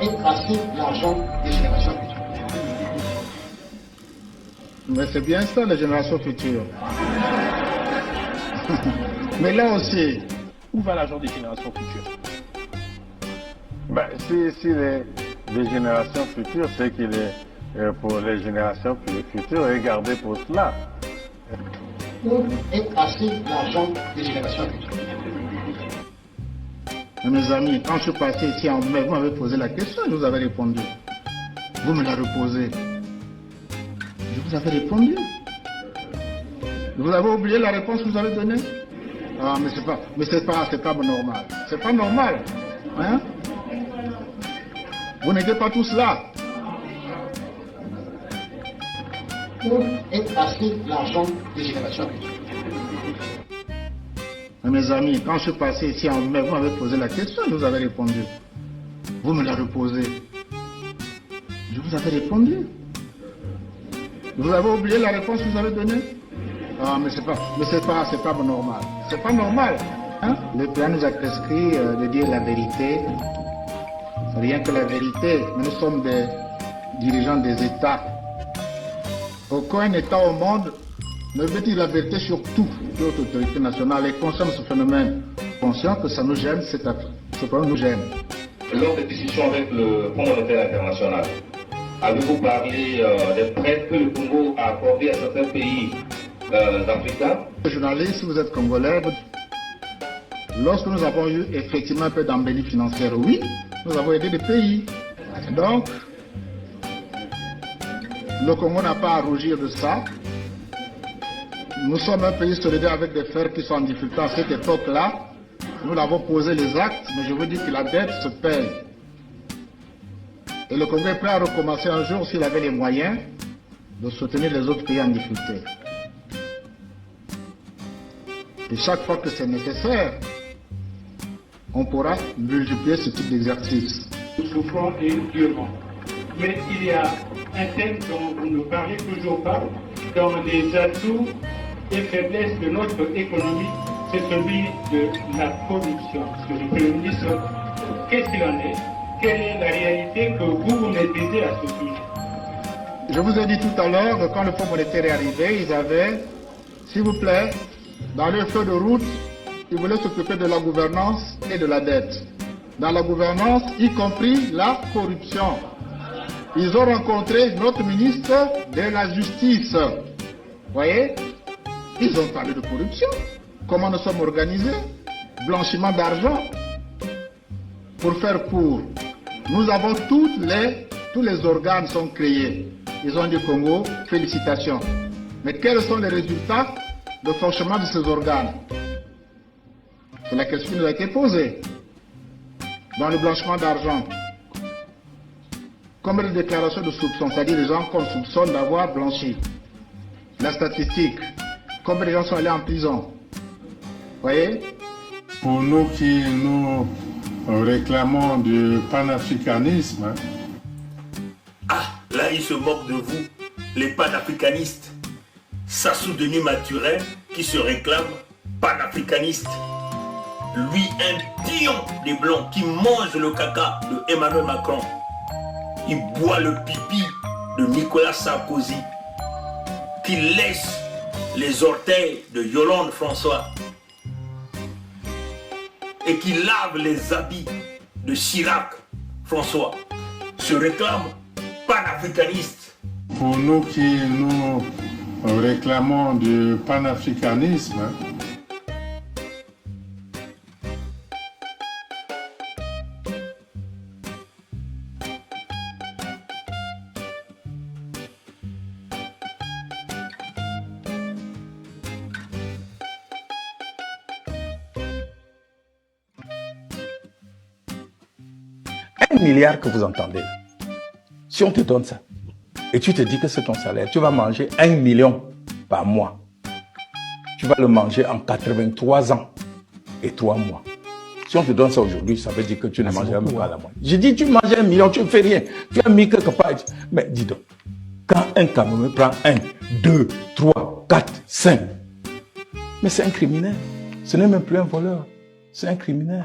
et tracer l'argent des générations futures. Mais c'est bien ça, les générations futures. Mais là aussi, où va l'argent des générations futures? Ben, si les générations futures, c'est qu'il est pour les générations futures est gardé pour cela. Où est tracer l'argent des générations futures? Mes amis, quand je suis passé ici en mai, vous m'avez posé la question, je vous avais répondu. Vous me la reposez. Je vous avais répondu. Vous avez oublié la réponse que vous avez donnée? Ah, mais c'est pas normal. C'est pas normal. Hein? Vous n'étiez pas tous là. Où est tracer l'argent des générations futures? Mes amis, quand je suis passé ici en mai, vous m'avez posé la question, je vous avais répondu. Vous me la reposez. Je vous avais répondu. Vous avez oublié la réponse que vous avez donnée? Ah, mais c'est pas normal. C'est pas normal. Hein? Le plan nous a prescrit de dire la vérité. Rien que la vérité. Mais nous sommes des dirigeants des États. Aucun État au monde ne veut dire la vérité sur tout. Toute autorité nationale est consciente de ce phénomène. Conscient que ça nous gêne, ce problème nous gêne. Lors des discussions avec le Fonds monétaire international, avez-vous parlé des prêts que le Congo a accordés à certains pays africains? Journaliste, vous êtes congolais. Lorsque nous avons eu effectivement un peu d'embellie financière, oui, nous avons aidé des pays. Donc, le Congo n'a pas à rougir de ça. Nous sommes un pays solidaire avec des frères qui sont en difficulté à cette époque-là. Nous l'avons posé les actes, mais je vous dis que la dette se paye. Et le Congo est prêt à recommencer un jour s'il avait les moyens de soutenir les autres pays en difficulté. Et chaque fois que c'est nécessaire, on pourra multiplier ce type d'exercice. Nous souffrons et durement. Mais il y a un thème dont vous ne parlez toujours pas, dans les atouts et faiblesses de notre économie, c'est celui de la corruption. Monsieur le Premier ministre, qu'est-ce qu'il en est? Quelle est la réalité que vous maîtrisez à ce sujet? Je vous ai dit tout à l'heure que quand le Fonds monétaire est arrivé, ils avaient, s'il vous plaît, dans leur feuille de route, ils voulaient s'occuper de la gouvernance et de la dette. Dans la gouvernance, y compris la corruption. Ils ont rencontré notre ministre de la Justice. Vous voyez? Ils ont parlé de corruption. Comment nous sommes organisés? Blanchiment d'argent. Pour faire court, nous avons tous les organes sont créés. Ils ont dit Congo, félicitations. Mais quels sont les résultats de fonctionnement de ces organes? C'est la question qui nous a été posée. Dans le blanchiment d'argent, combien de déclarations de soupçon, c'est-à-dire les gens qu'on soupçonne d'avoir blanchi? La statistique, combien de gens sont allés en prison? Vous voyez? Pour nous qui nous réclamons du panafricanisme, Ah, là il se moque de vous, les panafricanistes. Sassou Denis Maturel qui se réclame panafricaniste. Lui, un dion des Blancs qui mange le caca de Emmanuel Macron. Il boit le pipi de Nicolas Sarkozy. Qui laisse les orteils de Yolande François. Et qui lave les habits de Chirac François. Se réclame panafricaniste. pour nous qui nous réclamons du panafricanisme, Un milliard que vous entendez, si on te donne ça, et tu te dis que c'est ton salaire, tu vas manger 1 million par mois. Tu vas le manger en 83 ans et 3 mois. Si on te donne ça aujourd'hui, ça veut dire que tu ne mangeras même pas la moitié. J'ai dit, tu manges 1 million, tu ne fais rien. Tu as mis quelque part. Mais dis donc, quand un Camerounais prend 1, 2, 3, 4, 5, mais c'est un criminel. Ce n'est même plus un voleur, c'est un criminel.